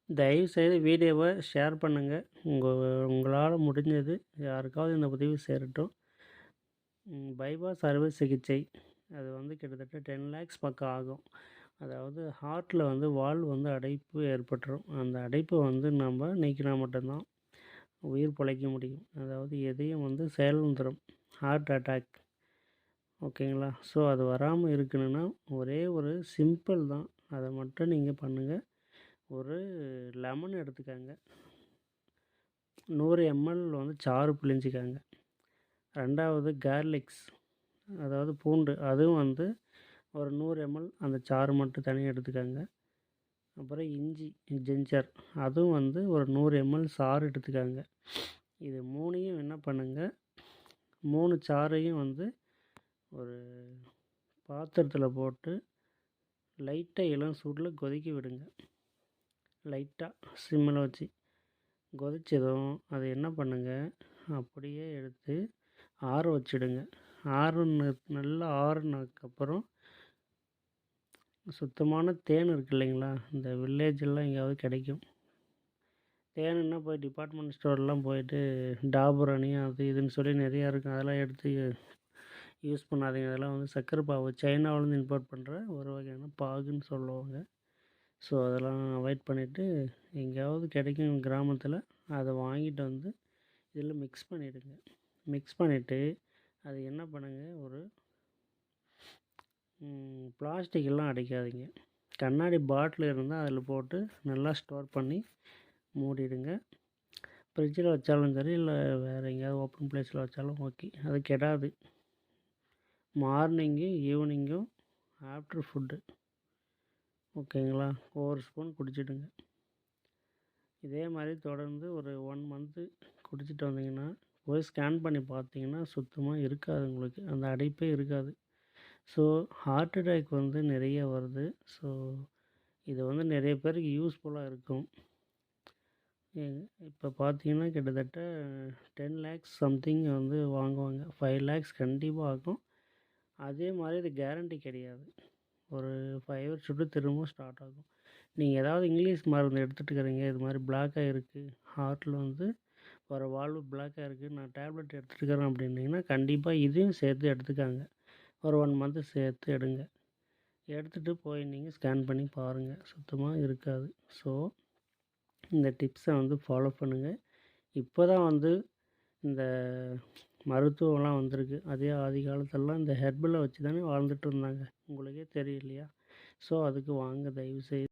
தயவுசெய்து வீடியோவை ஷேர் பண்ணுங்கள். உங்களால் முடிஞ்சது யாருக்காவது இந்த உதவி சேரட்டும். பைபாஸ் அறுவை சிகிச்சை அது வந்து கிட்டத்தட்ட 10 lakhs பக்கம் ஆகும். அதாவது ஹார்ட்டில் வந்து வால்வு வந்து அடைப்பு ஏற்பட்டுரும். அந்த அடைப்பை வந்து நம்ம நீக்கினா மட்டும்தான் உயிர் பிழைக்க முடியும். அதாவது எதையும் வந்து செயலிழந்துடும். ஹார்ட் அட்டாக், ஓகேங்களா? ஸோ அது வராமல் இருக்கணும்னா ஒரே ஒரு சிம்பிள் தான். அதை மட்டும் நீங்கள் பண்ணுங்கள். ஒரு லெமன் எடுத்துக்கங்க, 100 ml வந்து சாறு பிழிஞ்சிக்கங்க. ரெண்டாவது கார்லிக்ஸ், அதாவது பூண்டு, அதுவும் வந்து ஒரு 100 ml அந்த சாறு மட்டும் தனியாக எடுத்துக்கங்க. அப்புறம் இஞ்சி, ஜிஞ்சர், அதுவும் வந்து ஒரு 100 ml சாறு எடுத்துக்கங்க. இது மூணையும் என்ன பண்ணுங்கள், 3 சாறையும் வந்து ஒரு பாத்திரத்தில் போட்டு லைட்டாக இளம் சூடில் கொதிக்க விடுங்க. லைட்டாக சிம்மில் வச்சு கொதிச்சதும் அதை என்ன பண்ணுங்கள், அப்படியே எடுத்து ஆற வச்சிடுங்க. நல்லா ஆறுனதுக்கப்புறம் சுத்தமான தேன் இருக்குது இல்லைங்களா, இந்த வில்லேஜெல்லாம் எங்கேயாவது கிடைக்கும். தேனுன்னா போய் டிபார்ட்மெண்ட் ஸ்டோர்லாம் போயிட்டு டாபர் ஹனி அது இதுன்னு சொல்லி நிறையா இருக்கும். அதெல்லாம் எடுத்து யூஸ் பண்ணாதீங்க. அதெல்லாம் வந்து சர்க்கரை பாகு, சைனாவிலேருந்து இம்போர்ட் பண்ணுற ஒரு வகையான பாகுன்னு சொல்லுவாங்க. ஸோ அதெல்லாம் அவாய்ட் பண்ணிவிட்டு எங்கேயாவது கிடைக்கும் கிராமத்தில், அதை வாங்கிட்டு வந்து இதில் மிக்ஸ் பண்ணிவிடுங்க. மிக்ஸ் பண்ணிவிட்டு அது என்ன பண்ணுங்கள், ஒரு பிளாஸ்டிக்கெல்லாம் அடைக்காதீங்க. கண்ணாடி பாட்டில் இருந்தால் அதில் போட்டு நல்லா ஸ்டோர் பண்ணி மூடிடுங்க. ஃப்ரிட்ஜில் வச்சாலும் சரி, இல்லை வேறு எங்கேயாவது ஓப்பன் பிளேஸில் வச்சாலும் ஓகே, அது கெடாது. மார்னிங்கு ஈவினிங்கும் ஆஃப்டர் ஃபுட்டு, ஓகேங்களா, ஒரு ஸ்பூன் குடிச்சிடுங்க. இதே மாதிரி தொடர்ந்து ஒரு 1 month குடிச்சிட்டு வந்தீங்கன்னா, போய் ஸ்கேன் பண்ணி பார்த்தீங்கன்னா சுத்தமாக இருக்காது, உங்களுக்கு அந்த அடைப்பே இருக்காது. ஸோ ஹார்ட் அட்டாக் வந்து நிறைய வருது. ஸோ இது வந்து நிறைய பேருக்கு யூஸ்ஃபுல்லாக இருக்கும். இப்போ பார்த்தீங்கன்னா கிட்டத்தட்ட 10 lakhs சம்திங் வந்து வாங்குவாங்க. 5 lakhs கண்டிப்பாக ஆகும். அதே மாதிரி இது கேரண்டி கிடையாது. ஒரு 5 years விட்டு திரும்பவும் ஸ்டார்ட் ஆகும். நீங்கள் ஏதாவது இங்கிலீஷ் மருந்து எடுத்துகிட்டு இருக்கிறீங்க, இது மாதிரி பிளாக்காக இருக்குது, ஹார்ட்டில் வந்து ஒரு வால்வு பிளாக்காக இருக்குது, நான் டேப்லெட் எடுத்துகிட்டுருக்கிறேன் அப்படின்னிங்கன்னா கண்டிப்பாக இதையும் சேர்த்து எடுத்துக்காங்க. ஒரு 1 month சேர்த்து எடுங்க. எடுத்துகிட்டு போய் நீங்கள் ஸ்கேன் பண்ணி பாருங்கள், சுத்தமாக இருக்காது. ஸோ இந்த டிப்ஸை வந்து ஃபாலோ பண்ணுங்கள். இப்போ தான் வந்து இந்த மருத்துவம்லாம் வந்திருக்கு. அதே ஆதி காலத்துலலாம் இந்த ஹெர்பலை வச்சு தானே வாழ்ந்துட்டு இருந்தாங்க, உங்களுக்கே தெரியலையா? ஸோ அதுக்கு வாங்க தயவுசெய்து.